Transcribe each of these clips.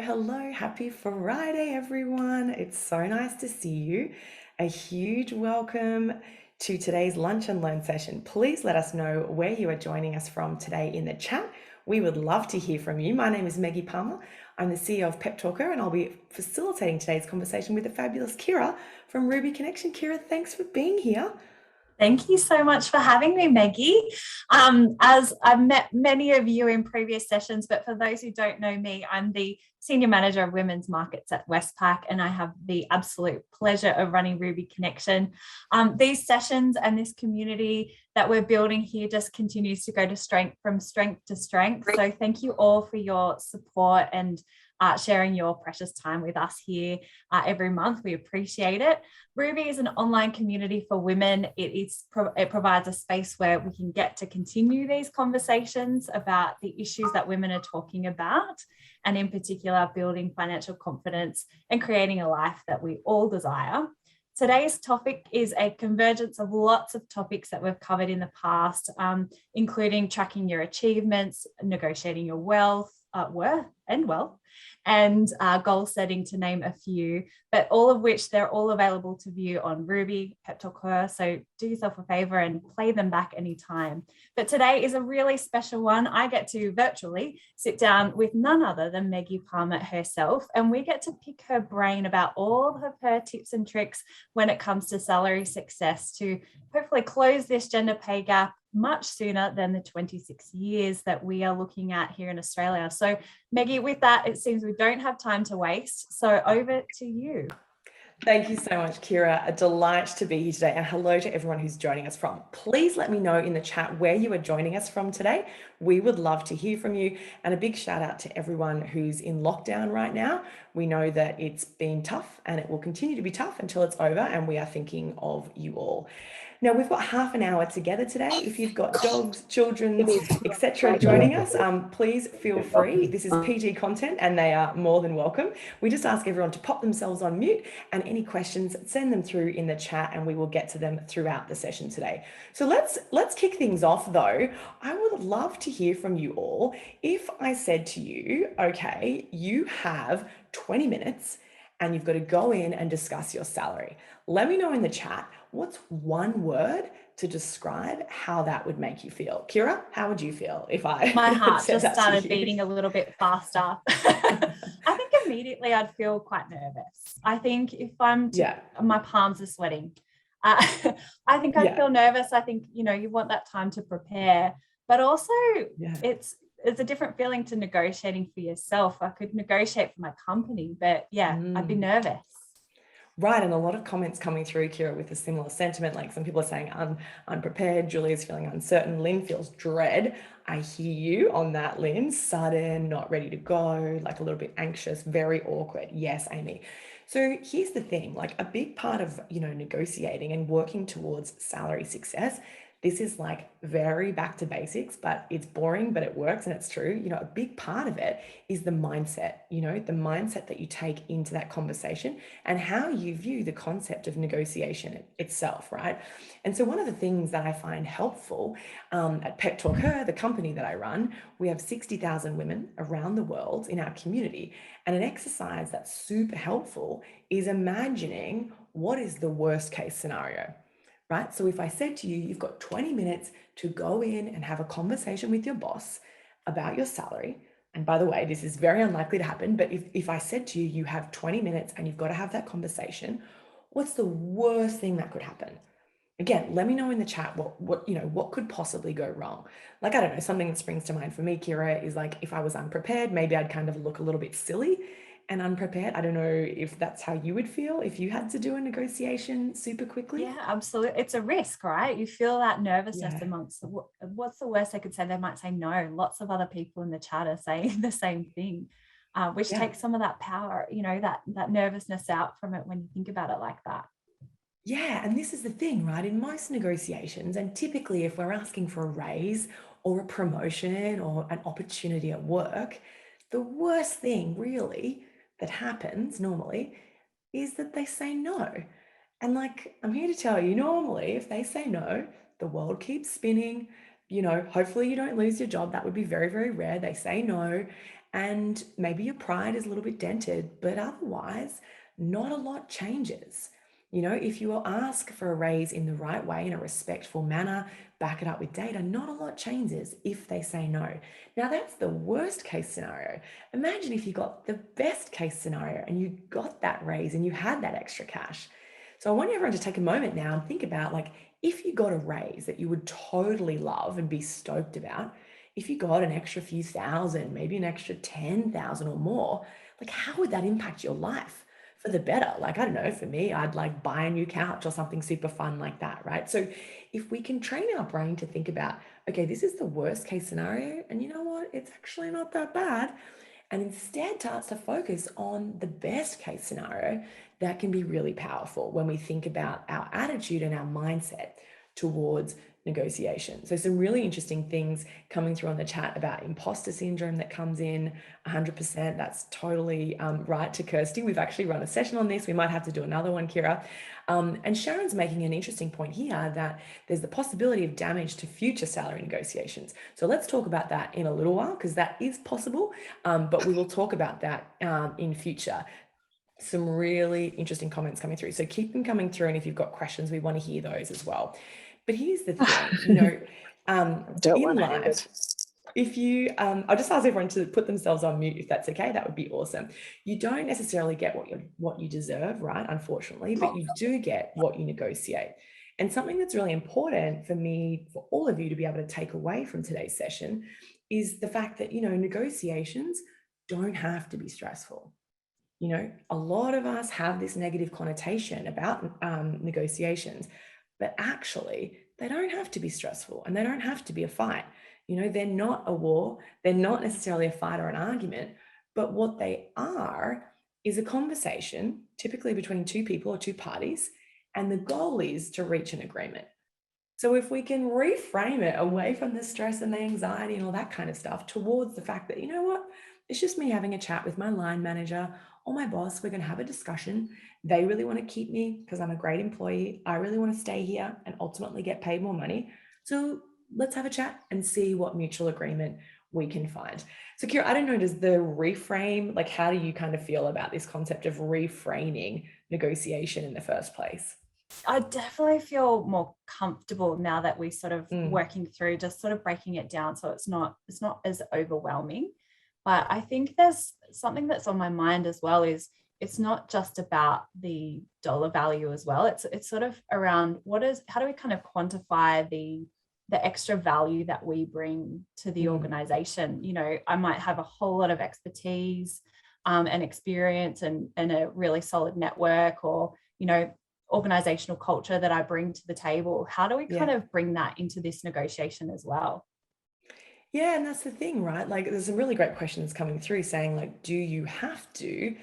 Hello, happy Friday, everyone. It's so nice to see you. A huge welcome to today's Lunch and Learn session. Please let us know where you are joining us from today in the chat. We would love to hear from you. My name is Meggie Palmer. I'm the CEO of PepTalkHer, and I'll be facilitating today's conversation with the fabulous Kirrah from Ruby Connection. Kirrah, thanks for being here. Thank you so much for having me, Meggie. As I've met many of you in previous sessions, but for those who don't know me, I'm the Senior Manager of Women's Markets at Westpac, and I have the absolute pleasure of running Ruby Connection. These sessions and this community that we're building here just continues to go to strength to strength. So thank you all for your support and sharing your precious time with us here every month. We appreciate it. Ruby is an online community for women. It provides a space where we can get to continue these conversations about the issues that women are talking about, and in particular, building financial confidence and creating a life that we all desire. Today's topic is a convergence of lots of topics that we've covered in the past, including tracking your achievements, negotiating your worth and wealth, and goal setting, to name a few, but all of which they're all available to view on Ruby, PepTalkHer. So do yourself a favor and play them back anytime. But today is a really special one. I get to virtually sit down with none other than Meggie Palmer herself, and we get to pick her brain about all of her tips and tricks when it comes to salary success to hopefully close this gender pay gap much sooner than the 26 years that we are looking at here in Australia. So Meggie, with that, it seems we don't have time to waste. So over to you. Thank you so much, Kirrah. A delight to be here today, and hello to everyone who's joining us from. Please let me know in the chat where you are joining us from today. We would love to hear from you, and a big shout out to everyone who's in lockdown right now. We know that it's been tough and it will continue to be tough until it's over, and we are thinking of you all. Now, we've got half an hour together today. If you've got dogs, children, etc. joining us, please feel free. This is PG content and they are more than welcome. We just ask everyone to pop themselves on mute, and any questions, send them through in the chat and we will get to them throughout the session today. So let's kick things off though. I would love to hear from you all. If I said to you, okay, you have 20 minutes and you've got to go in and discuss your salary. Let me know in the chat, what's one word to describe how that would make you feel? Kirrah, how would you feel if I My heart just started beating a little bit faster. I think immediately I'd feel quite nervous. I think if my palms are sweating. I think I'd feel nervous. I think, you want that time to prepare, but also it's a different feeling to negotiating for yourself. I could negotiate for my company, but I'd be nervous. Right, and a lot of comments coming through, Kirrah, with a similar sentiment. Like some people are saying, I'm unprepared. Julia's feeling uncertain. Lynn feels dread. I hear you on that, Lynn. Sudden, not ready to go, like a little bit anxious, very awkward. Yes, Amy. So here's the thing, like a big part of, negotiating and working towards salary success, this is like very back to basics, but it's boring, but it works and it's true. A big part of it is the mindset, the mindset that you take into that conversation and how you view the concept of negotiation itself, right? And so one of the things that I find helpful at PepTalkHer, the company that I run, we have 60,000 women around the world in our community. And an exercise that's super helpful is imagining what is the worst case scenario. Right? So if I said to you, you've got 20 minutes to go in and have a conversation with your boss about your salary. And by the way, this is very unlikely to happen, but if I said to you, you have 20 minutes and you've got to have that conversation, what's the worst thing that could happen? Again, let me know in the chat what could possibly go wrong. Like, I don't know, something that springs to mind for me, Kirrah, is like if I was unprepared, maybe I'd kind of look a little bit silly and unprepared. I don't know if that's how you would feel if you had to do a negotiation super quickly. Yeah, absolutely. It's a risk, right? You feel that nervousness amongst what's the worst they could say? They might say no. Lots of other people in the chat are saying the same thing, which takes some of that power, that nervousness out from it when you think about it like that. Yeah, and this is the thing, right? In most negotiations, and typically if we're asking for a raise or a promotion or an opportunity at work, the worst thing really that happens normally is that they say no. And like, I'm here to tell you, normally if they say no, the world keeps spinning, Hopefully you don't lose your job. That would be very, very rare. They say no. And maybe your pride is a little bit dented, but otherwise, not a lot changes. If you ask for a raise in the right way, in a respectful manner, back it up with data, not a lot changes if they say no. Now, that's the worst case scenario. Imagine if you got the best case scenario and you got that raise and you had that extra cash. So I want everyone to take a moment now and think about, like, if you got a raise that you would totally love and be stoked about, if you got an extra few thousand, maybe an extra 10,000 or more, like, how would that impact your life for the better? Like, I don't know, for me, I'd like buy a new couch or something super fun like that, right? So if we can train our brain to think about, okay, this is the worst case scenario, and you know what? It's actually not that bad. And instead starts to focus on the best case scenario, that can be really powerful when we think about our attitude and our mindset towards negotiation. So some really interesting things coming through on the chat about imposter syndrome that comes in 100%. That's totally right to Kirsty. We've actually run a session on this. We might have to do another one, Kirrah. And Sharon's making an interesting point here that there's the possibility of damage to future salary negotiations. So let's talk about that in a little while, because that is possible, but we will talk about that in future. Some really interesting comments coming through. So keep them coming through. And if you've got questions, we want to hear those as well. But here's the thing, in life, if you, I'll just ask everyone to put themselves on mute if that's okay. That would be awesome. You don't necessarily get what you deserve, right? Unfortunately, but you do get what you negotiate. And something that's really important for me, for all of you to be able to take away from today's session, is the fact that, negotiations don't have to be stressful. A lot of us have this negative connotation about negotiations, but actually they don't have to be stressful and they don't have to be a fight. They're not a war. They're not necessarily a fight or an argument, but what they are is a conversation, typically between two people or two parties, and the goal is to reach an agreement. So if we can reframe it away from the stress and the anxiety and all that kind of stuff towards the fact that, it's just me having a chat with my line manager or my boss. We're going to have a discussion. They really want to keep me because I'm a great employee. I really want to stay here and ultimately get paid more money. So let's have a chat and see what mutual agreement we can find. So Kirrah, I don't know, does the reframe, like, how do you kind of feel about this concept of reframing negotiation in the first place? I definitely feel more comfortable now that we're sort of working through, just sort of breaking it down so it's not as overwhelming. But I think there's something that's on my mind as well, is it's not just about the dollar value as well. It's sort of around how do we kind of quantify the extra value that we bring to the organization. I might have a whole lot of expertise and experience and a really solid network, or, organizational culture that I bring to the table. How do we kind of bring that into this negotiation as well? Yeah, and that's the thing, right? Like, there's some really great questions coming through saying, like, do you have to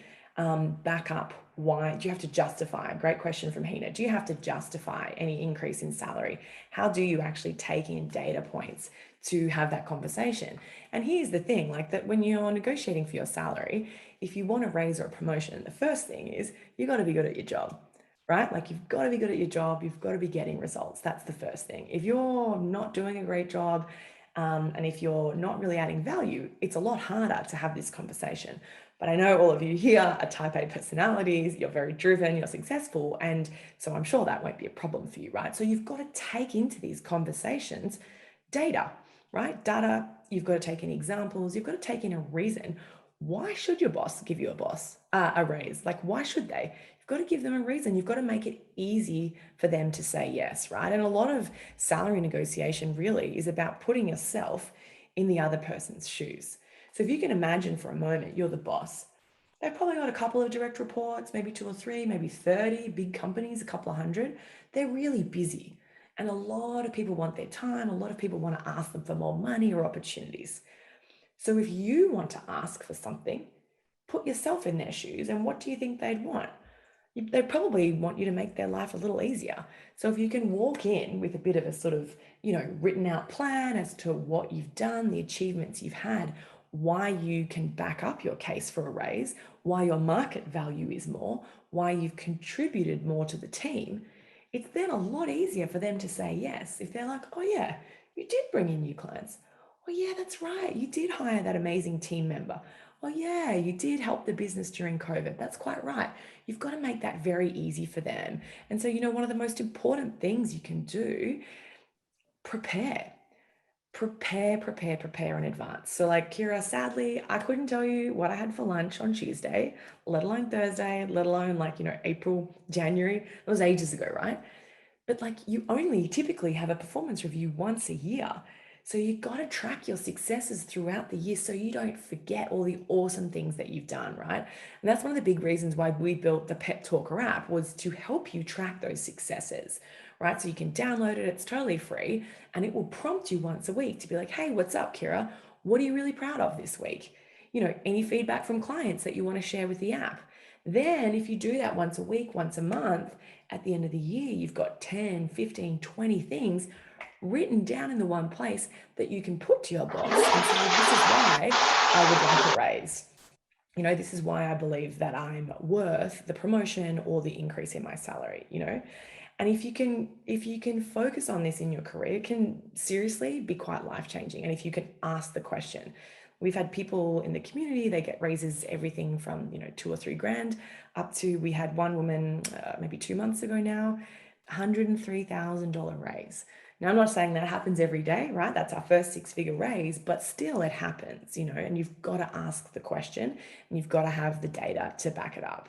back up why? Do you have to justify? Great question from Hina. Do you have to justify any increase in salary? How do you actually take in data points to have that conversation? And here's the thing, like, that when you're negotiating for your salary, if you want a raise or a promotion, the first thing is you got to be good at your job. Right? Like, you've got to be good at your job. You've got to be getting results. That's the first thing. If you're not doing a great job, and if you're not really adding value, it's a lot harder to have this conversation. But I know all of you here are type A personalities, you're very driven, you're successful. And so I'm sure that won't be a problem for you, right? So you've got to take into these conversations data, right? Data, you've got to take in examples, you've got to take in a reason. Why should your boss give you a raise? Like, why should they? Got to give them a reason. You've got to make it easy for them to say yes, right? And a lot of salary negotiation really is about putting yourself in the other person's shoes. So if you can imagine for a moment, you're the boss. They've probably got a couple of direct reports, maybe 2 or 3, maybe 30, big companies, a couple of hundred. They're really busy. And a lot of people want their time. A lot of people want to ask them for more money or opportunities. So if you want to ask for something, put yourself in their shoes. And what do you think they'd want? They probably want you to make their life a little easier. So if you can walk in with a bit of a sort of, written out plan as to what you've done, the achievements you've had, why you can back up your case for a raise, why your market value is more, why you've contributed more to the team, it's then a lot easier for them to say yes. If they're like, oh yeah, You did bring in new clients. Oh, yeah, that's right. You did hire that amazing team member. Oh, yeah, you did help the business during COVID. That's quite right. You've got to make that very easy for them. And so, one of the most important things you can do, prepare. Prepare in advance. So, like, Kirrah, sadly, I couldn't tell you what I had for lunch on Tuesday, let alone Thursday, let alone April, January. It was ages ago, right? But like, you only typically have a performance review once a year. So you got to track your successes throughout the year so you don't forget all the awesome things that you've done, right? And that's one of the big reasons why we built the PepTalkHer app, was to help you track those successes, right? So you can download it, it's totally free, and it will prompt you once a week to be like, hey, what's up, Kirrah? What are you really proud of this week? Any feedback from clients that you want to share with the app. Then if you do that once a week, once a month, at the end of the year, you've got 10, 15, 20 things written down in the one place that you can put to your boss and say, this is why I would like a raise. This is why I believe that I'm worth the promotion or the increase in my salary, And if you can focus on this in your career, it can seriously be quite life-changing. And if you can ask the question, we've had people in the community, they get raises everything from, 2 or 3 grand up to, we had one woman maybe 2 months ago now, $103,000 raise. Now, I'm not saying that happens every day, right? That's our first 6-figure raise, but still it happens, and you've got to ask the question and you've got to have the data to back it up.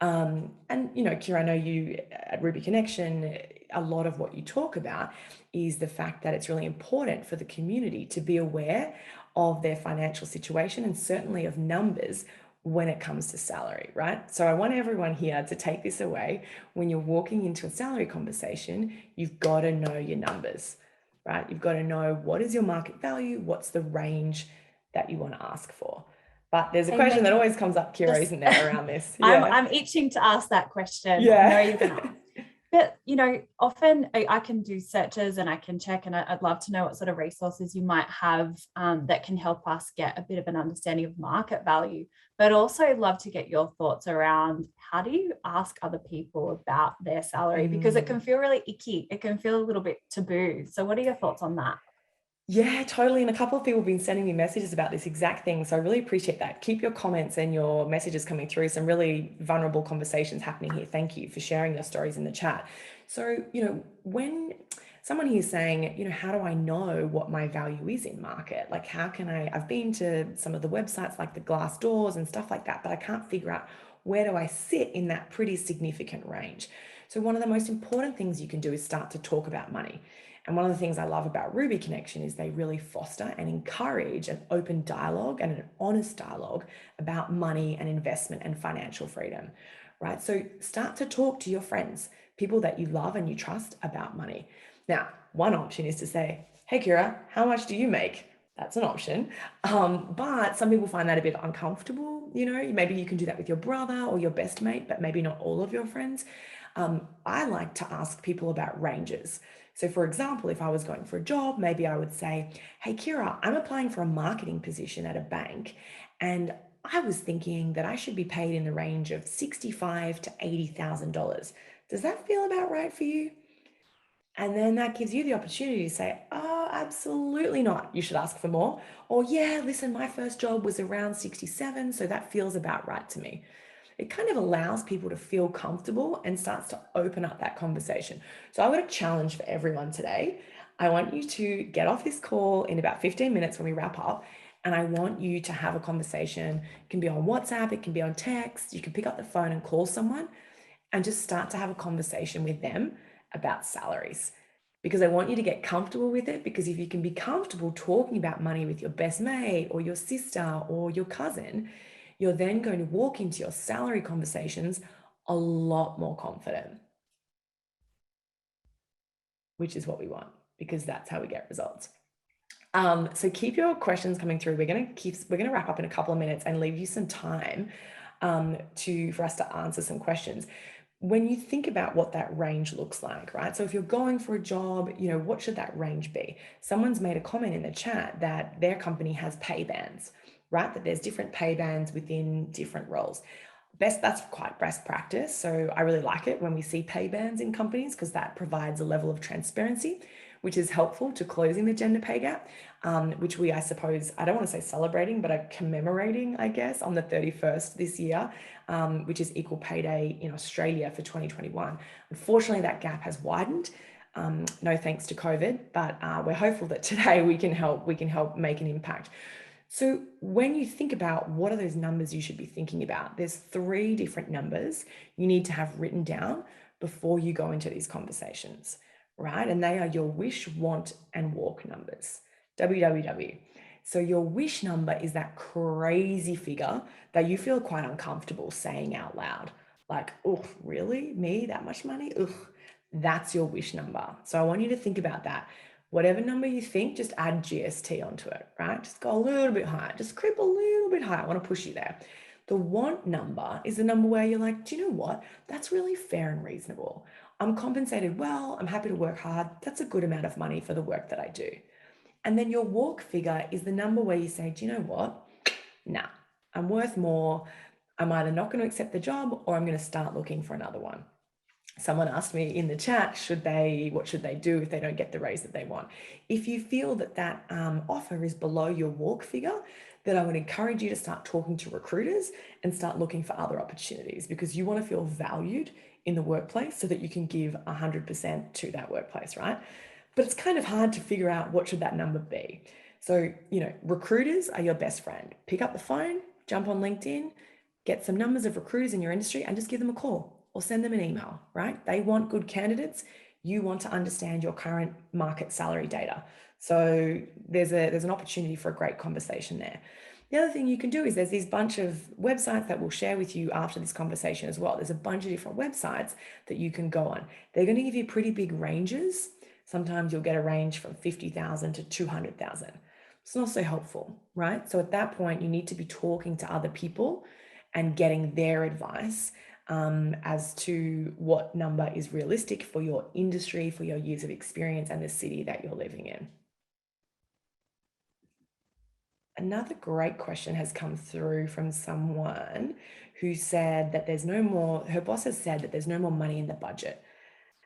And Kirrah, I know you at Ruby Connection, a lot of what you talk about is the fact that it's really important for the community to be aware of their financial situation and certainly of numbers when it comes to salary, right? So I want everyone here to take this away. When you're walking into a salary conversation, you've got to know your numbers, right? You've got to know what is your market value, what's the range that you want to ask for. But there's a question that always comes up, Kirrah, isn't there, around this? Yeah. I'm itching to ask that question. Yeah. I know you're going to ask. But, often I can do searches and I can check, and I'd love to know what sort of resources you might have that can help us get a bit of an understanding of market value, but also love to get your thoughts around how do you ask other people about their salary, because it can feel really icky. It can feel a little bit taboo. So what are your thoughts on that? Yeah, totally. And a couple of people have been sending me messages about this exact thing. So I really appreciate that. Keep your comments and your messages coming through. Some really vulnerable conversations happening here. Thank you for sharing your stories in the chat. So, when someone here is saying, how do I know what my value is in market? Like, how can I've been to some of the websites like the Glass Doors and stuff like that, but I can't figure out where do I sit in that pretty significant range. So one of the most important things you can do is start to talk about money. And one of the things I love about Ruby Connection is they really foster and encourage an open dialogue and an honest dialogue about money and investment and financial freedom, right? So start to talk to your friends, people that you love and you trust, about money. Now, one option is to say, hey, Kirrah, how much do you make? That's an option. But some people find that a bit uncomfortable. Maybe you can do that with your brother or your best mate, but maybe not all of your friends. I like to ask people about ranges. So for example, if I was going for a job, maybe I would say, hey, Kirrah, I'm applying for a marketing position at a bank, and I was thinking that I should be paid in the range of $65,000 to $80,000. Does that feel about right for you? And then that gives you the opportunity to say, oh, absolutely not. You should ask for more. Or yeah, listen, my first job was around 67, so that feels about right to me. It kind of allows people to feel comfortable and starts to open up that conversation. So I've got a challenge for everyone today. I want you to get off this call in about 15 minutes when we wrap up, and I want you to have a conversation. It can be on WhatsApp, it can be on text. You can pick up the phone and call someone and just start to have a conversation with them about salaries. Because I want you to get comfortable with it, because if you can be comfortable talking about money with your best mate or your sister or your cousin, you're then going to walk into your salary conversations a lot more confident, which is what we want, because that's how we get results. So keep your questions coming through. We're going to wrap up in a couple of minutes and leave you some time for us to answer some questions. When you think about what that range looks like, right? So if you're going for a job, what should that range be? Someone's made a comment in the chat that their company has pay bands, right? That there's different pay bands within different roles. That's quite best practice. So I really like it when we see pay bands in companies, because that provides a level of transparency, which is helpful to closing the gender pay gap, which we, I suppose, I don't want to say celebrating, but are commemorating, I guess, on the 31st this year, which is Equal Pay Day in Australia for 2021. Unfortunately, that gap has widened. No thanks to COVID, but we're hopeful that today we can help make an impact. So when you think about what are those numbers you should be thinking about, there's 3 different numbers you need to have written down before you go into these conversations, right? And they are your wish, want, and walk numbers, WWW. So your wish number is that crazy figure that you feel quite uncomfortable saying out loud. Like, oh, really? Me? That much money? Ugh. That's your wish number. So I want you to think about that. Whatever number you think, just add GST onto it, right? Just go a little bit higher, just creep a little bit higher. I want to push you there. The want number is the number where you're like, do you know what? That's really fair and reasonable. I'm compensated well, I'm happy to work hard. That's a good amount of money for the work that I do. And then your walk figure is the number where you say, do you know what? Nah, I'm worth more. I'm either not going to accept the job or I'm going to start looking for another one. Someone asked me in the chat, what should they do if they don't get the raise that they want? If you feel that offer is below your walk figure, then I would encourage you to start talking to recruiters and start looking for other opportunities, because you want to feel valued in the workplace so that you can give 100% to that workplace, right? But it's kind of hard to figure out what should that number be. So, recruiters are your best friend. Pick up the phone, jump on LinkedIn, get some numbers of recruiters in your industry and just give them a call or send them an email, right? They want good candidates. You want to understand your current market salary data. So there's an opportunity for a great conversation there. The other thing you can do is there's these bunch of websites that we'll share with you after this conversation as well. There's a bunch of different websites that you can go on. They're going to give you pretty big ranges. Sometimes you'll get a range from 50,000 to 200,000. It's not so helpful, right? So at that point, you need to be talking to other people and getting their advice as to what number is realistic for your industry, for your years of experience and the city that you're living in. Another great question has come through from someone who said that her boss has said that there's no more money in the budget.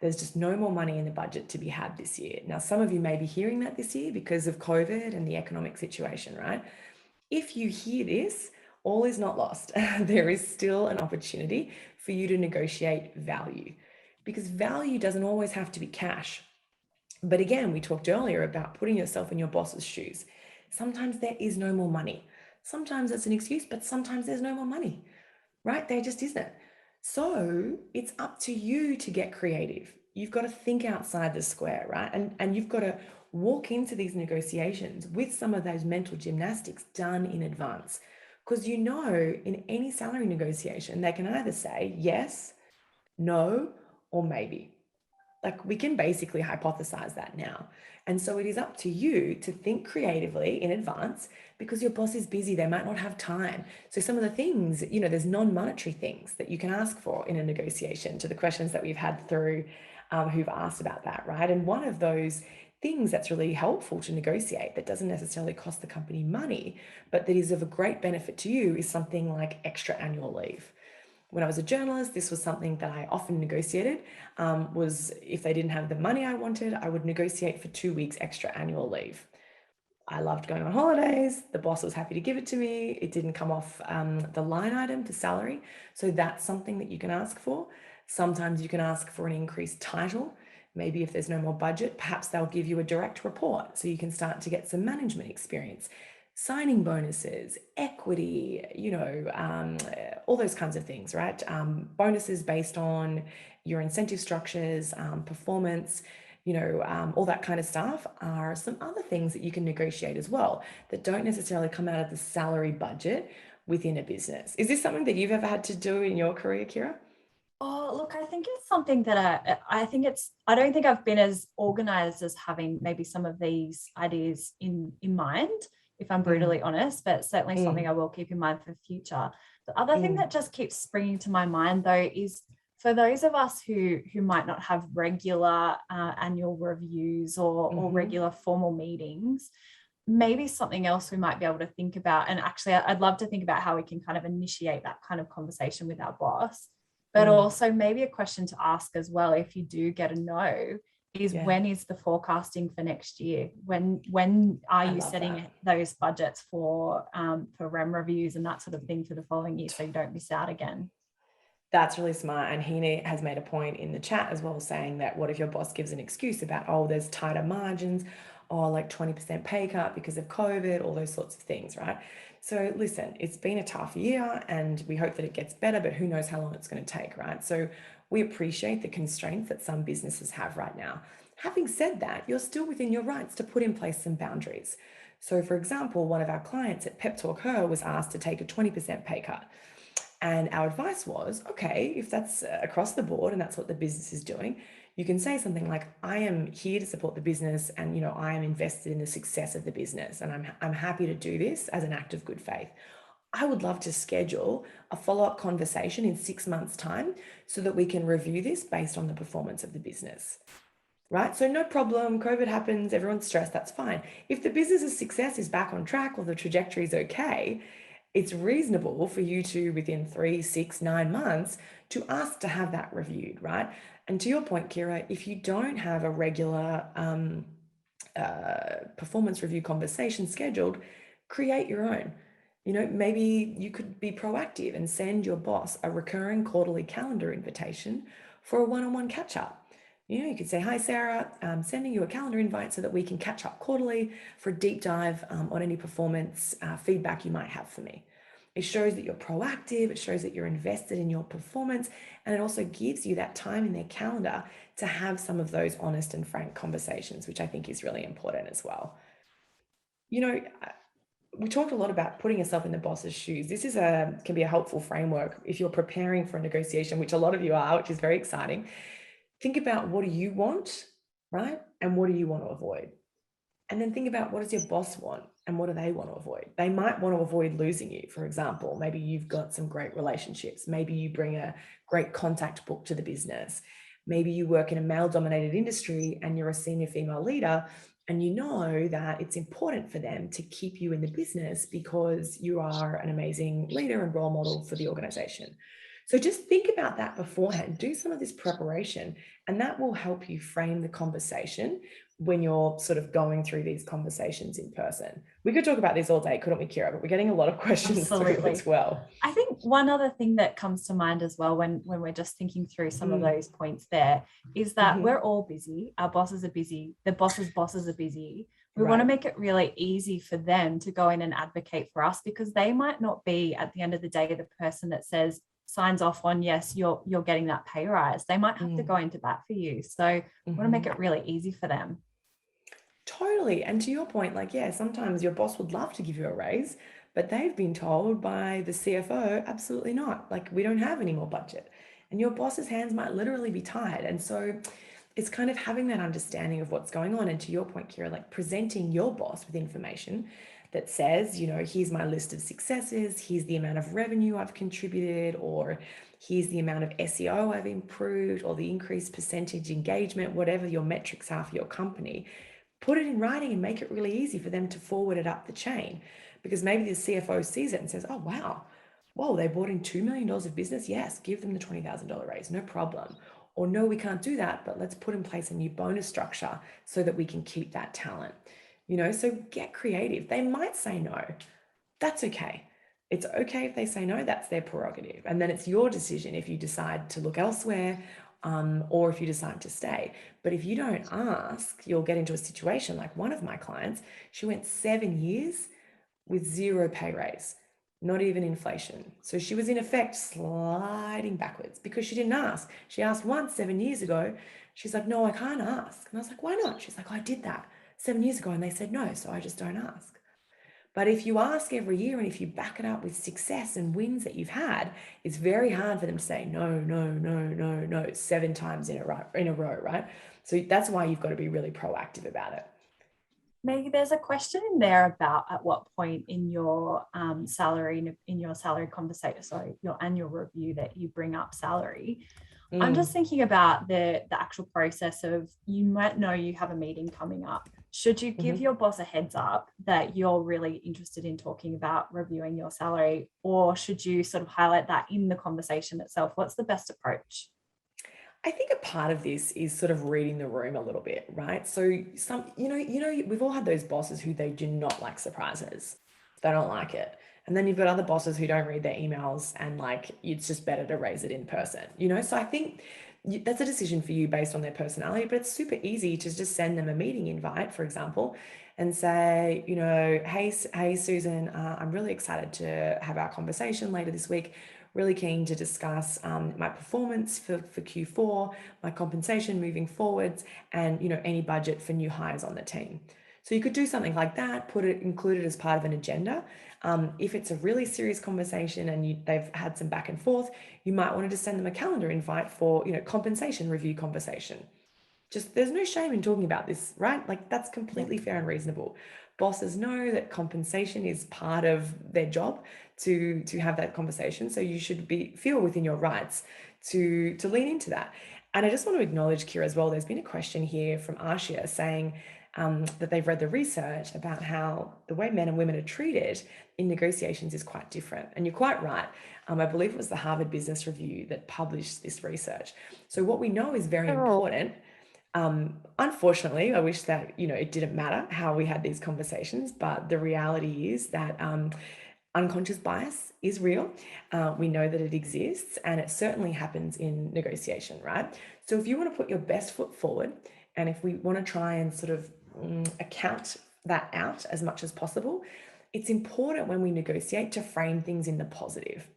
There's just no more money in the budget to be had this year. Now, some of you may be hearing that this year because of COVID and the economic situation, right? If you hear this, all is not lost. There is still an opportunity for you to negotiate value, because value doesn't always have to be cash. But again, we talked earlier about putting yourself in your boss's shoes. Sometimes there is no more money. Sometimes it's an excuse, but sometimes there's no more money, right? There just isn't. So it's up to you to get creative. You've got to think outside the square, right? And you've got to walk into these negotiations with some of those mental gymnastics done in advance. Because in any salary negotiation, they can either say yes, no, or maybe. Like, we can basically hypothesize that now. And so it is up to you to think creatively in advance, because your boss is busy. They might not have time. So some of the things, there's non-monetary things that you can ask for in a negotiation, to the questions that we've had through who've asked about that, right? And one of those things that's really helpful to negotiate that doesn't necessarily cost the company money, but that is of a great benefit to you, is something like extra annual leave. When I was a journalist, this was something that I often negotiated, was if they didn't have the money I wanted, I would negotiate for 2 weeks extra annual leave. I loved going on holidays. The boss was happy to give it to me. It didn't come off the line item to salary. So that's something that you can ask for. Sometimes you can ask for an increased title. Maybe if there's no more budget, perhaps they'll give you a direct report so you can start to get some management experience. Signing bonuses, equity, all those kinds of things, right? Bonuses based on your incentive structures, performance, all that kind of stuff are some other things that you can negotiate as well that don't necessarily come out of the salary budget within a business. Is this something that you've ever had to do in your career, Kirrah? Oh, look, I think it's something that I don't think I've been as organized as having maybe some of these ideas in mind, if I'm brutally honest, but certainly something I will keep in mind for the future. The other thing that just keeps springing to my mind, though, is for those of us who might not have regular annual reviews or regular formal meetings, maybe something else we might be able to think about. And actually, I'd love to think about how we can kind of initiate that kind of conversation with our boss. But also maybe a question to ask as well, if you do get a no, is Yeah. when is the forecasting for next year? When are you setting that. those budgets for REM reviews and that sort of thing for the following year, so you don't miss out again? That's really smart. And he has made a point in the chat as well, saying that what if your boss gives an excuse about, oh, there's tighter margins, or like 20% pay cut because of COVID, all those sorts of things, right? So listen, it's been a tough year and we hope that it gets better, but who knows how long it's going to take, right? So we appreciate the constraints that some businesses have right now. Having said that, you're still within your rights to put in place some boundaries. So for example, one of our clients at PepTalkHer was asked to take a 20% pay cut. And our advice was, okay, if that's across the board and that's what the business is doing, you can say something like, I am here to support the business and, you know, I am invested in the success of the business and I'm happy to do this as an act of good faith. I would love to schedule a follow-up conversation in 6 months' time so that we can review this based on the performance of the business. Right? So no problem, COVID happens, everyone's stressed, that's fine. If the business's success is back on track or the trajectory is okay, it's reasonable for you to, within 3, 6, 9 months, to ask to have that reviewed, right? And to your point, Kirrah, if you don't have a regular performance review conversation scheduled, create your own. You know, maybe you could be proactive and send your boss a recurring quarterly calendar invitation for a one-on-one catch-up. You know, you could say, hi, Sarah, I'm sending you a calendar invite so that we can catch up quarterly for a deep dive on any performance feedback you might have for me. It shows that you're proactive, it shows that you're invested in your performance, and it also gives you that time in their calendar to have some of those honest and frank conversations, which I think is really important as well. You know, we talked a lot about putting yourself in the boss's shoes. This can be a helpful framework if you're preparing for a negotiation, which a lot of you are, which is very exciting. Think about, what do you want, right? And what do you want to avoid? And then think about, what does your boss want and what do they want to avoid? They might want to avoid losing you, for example. Maybe you've got some great relationships. Maybe you bring a great contact book to the business. Maybe you work in a male-dominated industry and you're a senior female leader and you know that it's important for them to keep you in the business because you are an amazing leader and role model for the organization. So just think about that beforehand, do some of this preparation, and that will help you frame the conversation when you're sort of going through these conversations in person. We could talk about this all day, couldn't we, Kirrah? But we're getting a lot of questions through as well. I think one other thing that comes to mind as well when we're just thinking through some of those points there is that we're all busy. Our bosses are busy. The bosses' bosses are busy. We want to make it really easy for them to go in and advocate for us, because they might not be, at the end of the day, the person that signs off on, yes, you're getting that pay rise. They might have to go into bat for you. So we want to make it really easy for them. Totally. And to your point, like, yeah, sometimes your boss would love to give you a raise, but they've been told by the CFO, absolutely not. Like, we don't have any more budget. And your boss's hands might literally be tied. And so it's kind of having that understanding of what's going on. And to your point, Kirrah, like presenting your boss with information that says, you know, here's my list of successes, here's the amount of revenue I've contributed, or here's the amount of SEO I've improved, or the increased percentage engagement, whatever your metrics are for your company. Put it in writing and make it really easy for them to forward it up the chain, because maybe the CFO sees it and says, oh, wow, whoa, they brought in $2 million of business. Yes, give them the $20,000 raise, no problem. Or no, we can't do that, but let's put in place a new bonus structure so that we can keep that talent. You know, so get creative. They might say no. That's okay. It's okay if they say no, that's their prerogative. And then it's your decision if you decide to look elsewhere, or if you decide to stay. But if you don't ask, you'll get into a situation like one of my clients. She went 7 years with 0 pay raise, not even inflation. So she was in effect sliding backwards because she didn't ask. She asked once 7 years ago. She's like, no, I can't ask. And I was like, why not? She's like, I did that 7 years ago and they said no, so I just don't ask. But if you ask every year and if you back it up with success and wins that you've had, it's very hard for them to say no, no, no, no, no 7 times in a row, right? So that's why you've got to be really proactive about it. Meggie, there's a question in there about at what point in your salary conversation, your annual review, that you bring up salary. I'm just thinking about the actual process of, you might know you have a meeting coming up. Should you give your boss a heads up that you're really interested in talking about reviewing your salary, or should you sort of highlight that in the conversation itself? What's the best approach? I think a part of this is sort of reading the room a little bit, right? So we've all had those bosses who they do not like surprises. They don't like it. And then you've got other bosses who don't read their emails and like it's just better to raise it in person, So I think that's a decision for you based on their personality, but it's super easy to just send them a meeting invite, for example, and say, hey, Susan, I'm really excited to have our conversation later this week. Really keen to discuss my performance for Q4, my compensation moving forwards, and any budget for new hires on the team. So you could do something like that, include it as part of an agenda. If it's a really serious conversation and they've had some back and forth, you might want to just send them a calendar invite for compensation review conversation. Just there's no shame in talking about this, right? Like that's completely fair and reasonable. Bosses know that compensation is part of their job to have that conversation. So you should feel within your rights to lean into that. And I just want to acknowledge, Kirrah, as well. There's been a question here from Ashia saying that they've read the research about how the way men and women are treated in negotiations is quite different. And you're quite right. I believe it was the Harvard Business Review that published this research. So what we know is very important. Unfortunately, I wish that, it didn't matter how we had these conversations, but the reality is that unconscious bias is real. We know that it exists and it certainly happens in negotiation, right? So if you want to put your best foot forward and if we want to try and sort of account that out as much as possible, it's important when we negotiate to frame things in the positive,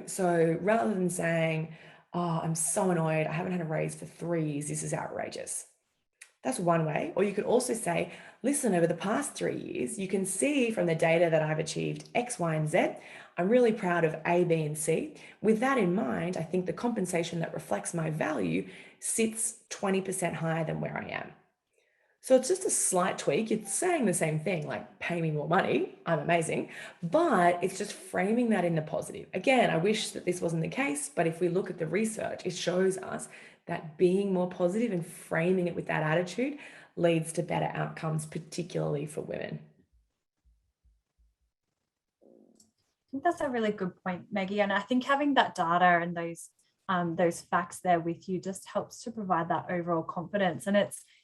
So rather than saying, oh, I'm so annoyed, I haven't had a raise for 3 years, this is outrageous. That's one way. Or you could also say, listen, over the past 3 years, you can see from the data that I've achieved X, Y, and Z. I'm really proud of A, B, and C. With that in mind, I think the compensation that reflects my value sits 20% higher than where I am. So it's just a slight tweak. It's saying the same thing, like pay me more money, I'm amazing, but it's just framing that in the positive. Again, I wish that this wasn't the case, but if we look at the research, it shows us that being more positive and framing it with that attitude leads to better outcomes, particularly for women. I think that's a really good point, Meggie. And I think having that data and those facts there with you just helps to provide that overall confidence. And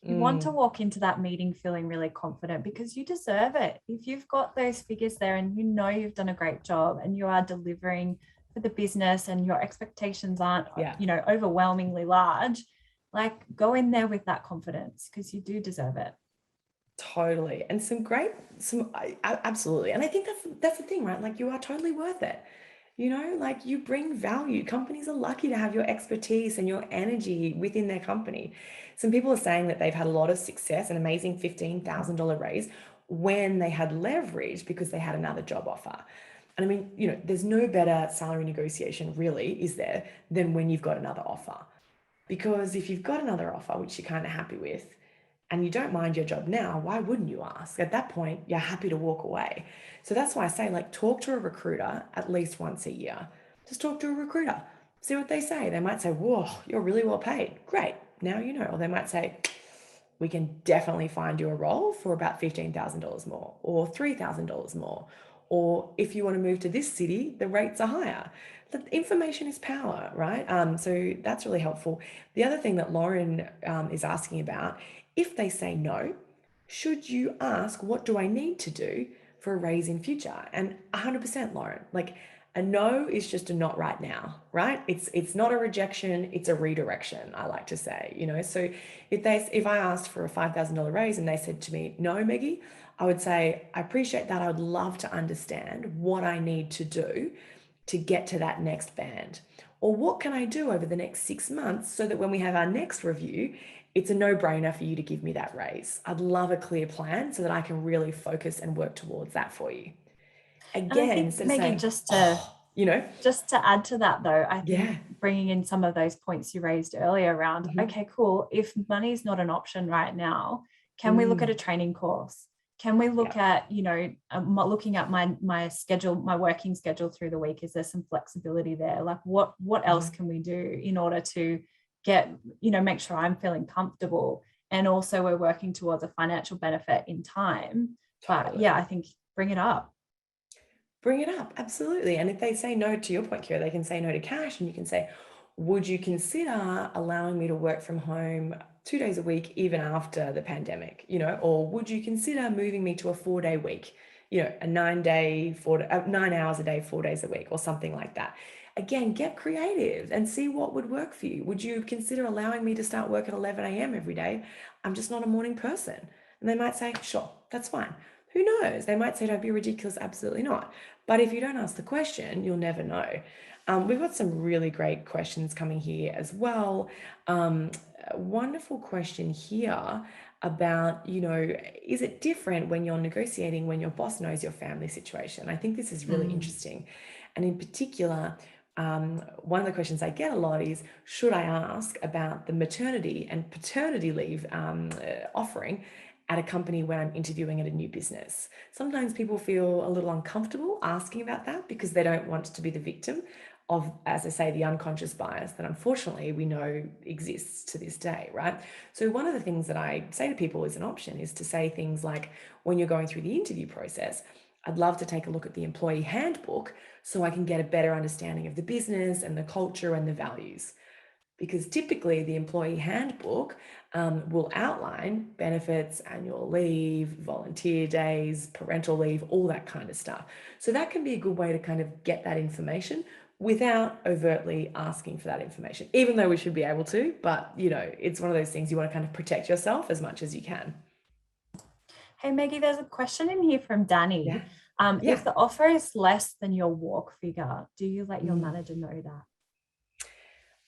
you want to walk into that meeting feeling really confident because you deserve it. If you've got those figures there and you've done a great job and you are delivering for the business and your expectations aren't, overwhelmingly large, like go in there with that confidence because you do deserve it. Totally. And absolutely. And I think that's the thing, right? Like you are totally worth it. Like you bring value. Companies are lucky to have your expertise and your energy within their company. Some people are saying that they've had a lot of success, an amazing $15,000 raise when they had leverage because they had another job offer. And I mean, there's no better salary negotiation really, is there, than when you've got another offer. Because if you've got another offer, which you're kind of happy with, and you don't mind your job now, why wouldn't you ask? At that point, you're happy to walk away. So that's why I say, like, talk to a recruiter at least once a year. Just talk to a recruiter, see what they say. They might say, whoa, you're really well paid. Great, now you know. Or they might say, we can definitely find you a role for about $15,000 more or $3,000 more. Or if you want to move to this city, the rates are higher. The information is power, right? So that's really helpful. The other thing that Lauren is asking about, if they say no, should you ask, what do I need to do for a raise in future? And 100%, Lauren, like a no is just a not right now, right? It's not a rejection, it's a redirection, I like to say, So if I asked for a $5,000 raise and they said to me, no, Meggie, I would say, I appreciate that. I would love to understand what I need to do to get to that next band. Or what can I do over the next 6 months so that when we have our next review, it's a no-brainer for you to give me that raise. I'd love a clear plan so that I can really focus and work towards that for you. Again, instead of Meggie, saying, just to add to that though, I think bringing in some of those points you raised earlier around, okay, cool. If money is not an option right now, can we look at a training course? Can we look at, looking at my schedule, my working schedule through the week? Is there some flexibility there? Like what else can we do in order to get, make sure I'm feeling comfortable? And also we're working towards a financial benefit in time. Totally. But yeah, I think bring it up. Bring it up. Absolutely. And if they say no, to your point, Kirrah, they can say no to cash and you can say, Would you consider allowing me to work from home 2 days a week, even after the pandemic, or would you consider moving me to a 4-day week, a 9 hours a day, 4 days a week, or something like that? Again, get creative and see what would work for you. Would you consider allowing me to start work at 11 a.m. every day? I'm just not a morning person. And they might say, sure, that's fine. Who knows? They might say, don't be ridiculous. Absolutely not. But if you don't ask the question, you'll never know. We've got some really great questions coming here as well. A wonderful question here about, is it different when you're negotiating when your boss knows your family situation? I think this is really interesting. And in particular, one of the questions I get a lot is, should I ask about the maternity and paternity leave offering at a company when I'm interviewing at a new business? Sometimes people feel a little uncomfortable asking about that because they don't want to be the victim of, as I say, the unconscious bias that unfortunately we know exists to this day, right? So one of the things that I say to people as an option is to say things like, when you're going through the interview process, I'd love to take a look at the employee handbook so I can get a better understanding of the business and the culture and the values. Because typically the employee handbook will outline benefits, annual leave, volunteer days, parental leave, all that kind of stuff. So that can be a good way to kind of get that information without overtly asking for that information, even though we should be able to. But, it's one of those things you want to kind of protect yourself as much as you can. Hey, Meggie, there's a question in here from Danny. Yeah. If the offer is less than your walk figure, do you let your Mm. manager know that?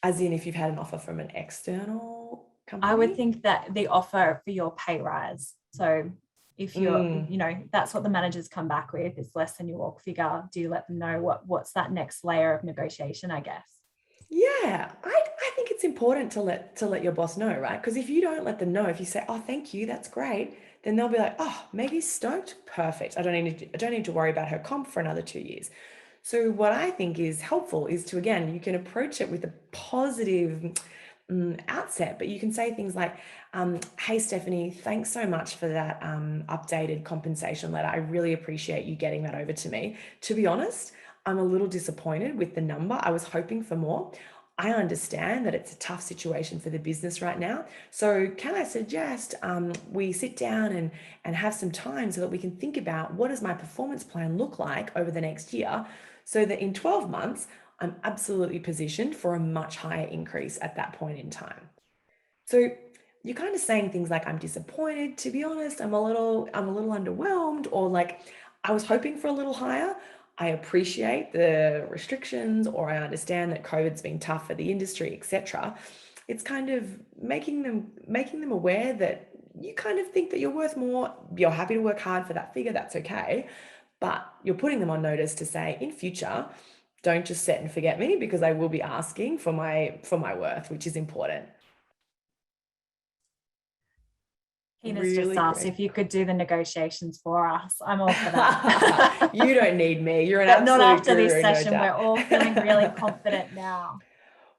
As in, if you've had an offer from an external company? I would think that the offer for your pay rise. So if you're, that's what the managers come back with, it's less than your walk figure. Do you let them know what's that next layer of negotiation, I guess? Yeah, I think it's important to let your boss know, right? Because if you don't let them know, if you say, oh, thank you, that's great, then they'll be like, oh, Maggie's stoked, perfect. I don't need to worry about her comp for another 2 years. So what I think is helpful is to, again, you can approach it with a positive outset, but you can say things like, hey, Stephanie, thanks so much for that updated compensation letter. I really appreciate you getting that over to me. To be honest, I'm a little disappointed with the number. I was hoping for more. I understand that it's a tough situation for the business right now. So can I suggest we sit down and have some time so that we can think about, what does my performance plan look like over the next year, so that in 12 months, I'm absolutely positioned for a much higher increase at that point in time. So you're kind of saying things like, I'm disappointed, to be honest, I'm a little underwhelmed, or like, I was hoping for a little higher. I appreciate the restrictions, or I understand that COVID's been tough for the industry, etc. It's kind of making them aware that you kind of think that you're worth more. You're happy to work hard for that figure, that's okay. But you're putting them on notice to say, in future, don't just set and forget me, because I will be asking for my worth, which is important. Tina's just asked if you could do the negotiations for us. I'm all for that. You don't need me. You're an absolute not after guru, this session. No we're doubt. all feeling really confident now.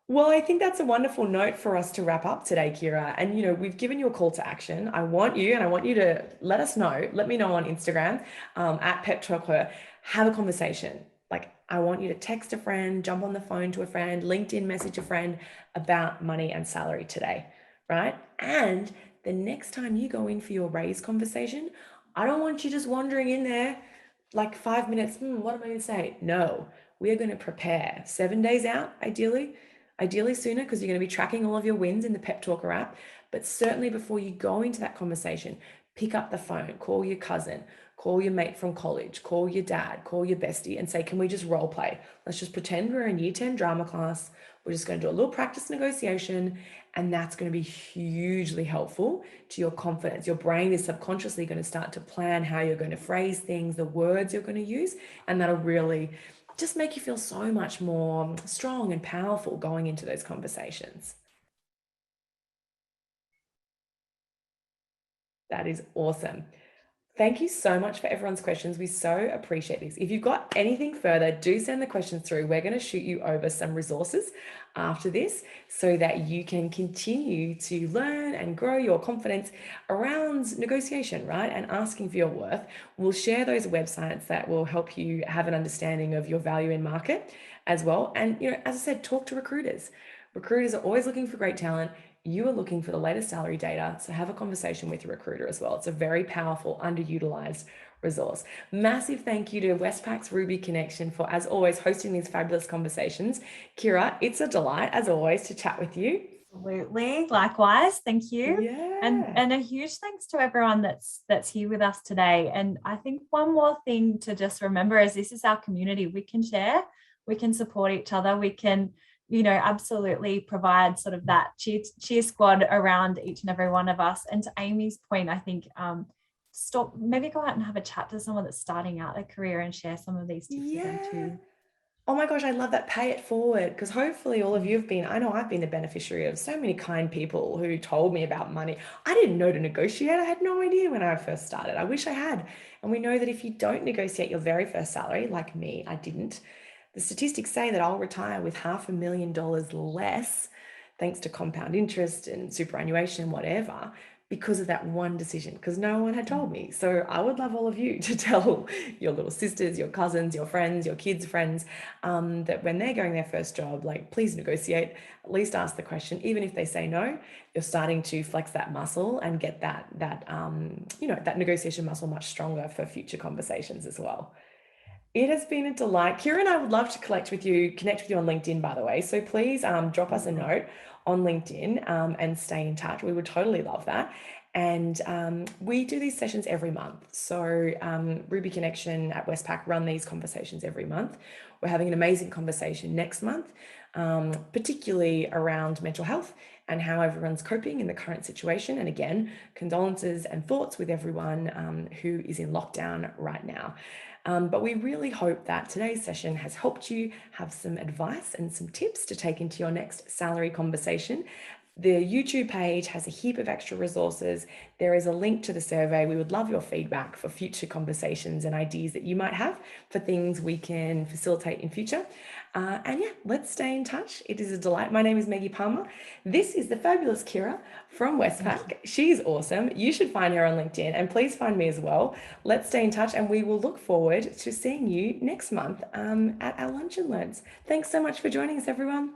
Well, I think that's a wonderful note for us to wrap up today, Kirrah. And, we've given you a call to action. I want you to let us know. Let me know on Instagram at PepTalkHer. Have a conversation. Like, I want you to text a friend, jump on the phone to a friend, LinkedIn message a friend about money and salary today, right? And the next time you go in for your raise conversation, I don't want you just wandering in there like 5 minutes. What am I going to say? No, we are going to prepare 7 days out, ideally sooner, because you're going to be tracking all of your wins in the PepTalkHer app. But certainly before you go into that conversation, pick up the phone, call your cousin, call your mate from college, call your dad, call your bestie, and say, can we just role play? Let's just pretend we're in year 10 drama class. We're just going to do a little practice negotiation, and that's going to be hugely helpful to your confidence. Your brain is subconsciously going to start to plan how you're going to phrase things, the words you're going to use, and that'll really just make you feel so much more strong and powerful going into those conversations. That is awesome. Thank you so much for everyone's questions. We so appreciate this. If you've got anything further, do send the questions through. We're going to shoot you over some resources after this so that you can continue to learn and grow your confidence around negotiation, right? And asking for your worth. We'll share those websites that will help you have an understanding of your value in market as well. And, as I said, talk to recruiters. Recruiters are always looking for great talent. You are looking for the latest salary data, so have a conversation with your recruiter as well. It's a very powerful, underutilized resource. Massive thank you to Westpac's Ruby Connection for, as always, hosting these fabulous conversations. Kirrah, it's a delight, as always, to chat with you. Absolutely. Likewise. Thank you. Yeah. And a huge thanks to everyone that's here with us today. And I think one more thing to just remember is this is our community. We can share, we can support each other, we can, absolutely provide sort of that cheer squad around each and every one of us. And to Amy's point, I think maybe go out and have a chat to someone that's starting out their career and share some of these tips with them too. Oh my gosh, I love that. Pay it forward, because hopefully all of you have been, I know I've been the beneficiary of so many kind people who told me about money. I didn't know to negotiate. I had no idea when I first started. I wish I had. And we know that if you don't negotiate your very first salary, like me, I didn't. The statistics say that I'll retire with $500,000 less, thanks to compound interest and superannuation, whatever, because of that one decision, because no one had told me. So I would love all of you to tell your little sisters, your cousins, your friends, your kids' friends, that when they're going their first job, like, please negotiate, at least ask the question. Even if they say no, you're starting to flex that muscle and get that negotiation muscle much stronger for future conversations as well. It has been a delight. Kirrah and I would love to connect with you on LinkedIn, by the way. So please drop us a note on LinkedIn and stay in touch. We would totally love that. And we do these sessions every month. So Ruby Connection at Westpac run these conversations every month. We're having an amazing conversation next month, particularly around mental health and how everyone's coping in the current situation. And again, condolences and thoughts with everyone who is in lockdown right now. But we really hope that today's session has helped you have some advice and some tips to take into your next salary conversation. The YouTube page has a heap of extra resources. There is a link to the survey. We would love your feedback for future conversations and ideas that you might have for things we can facilitate in future. And yeah, let's stay in touch. It is a delight. My name is Meggie Palmer. This is the fabulous Kirrah from Westpac. She's awesome. You should find her on LinkedIn, and please find me as well. Let's stay in touch, and we will look forward to seeing you next month at our Lunch and Learns. Thanks so much for joining us, everyone.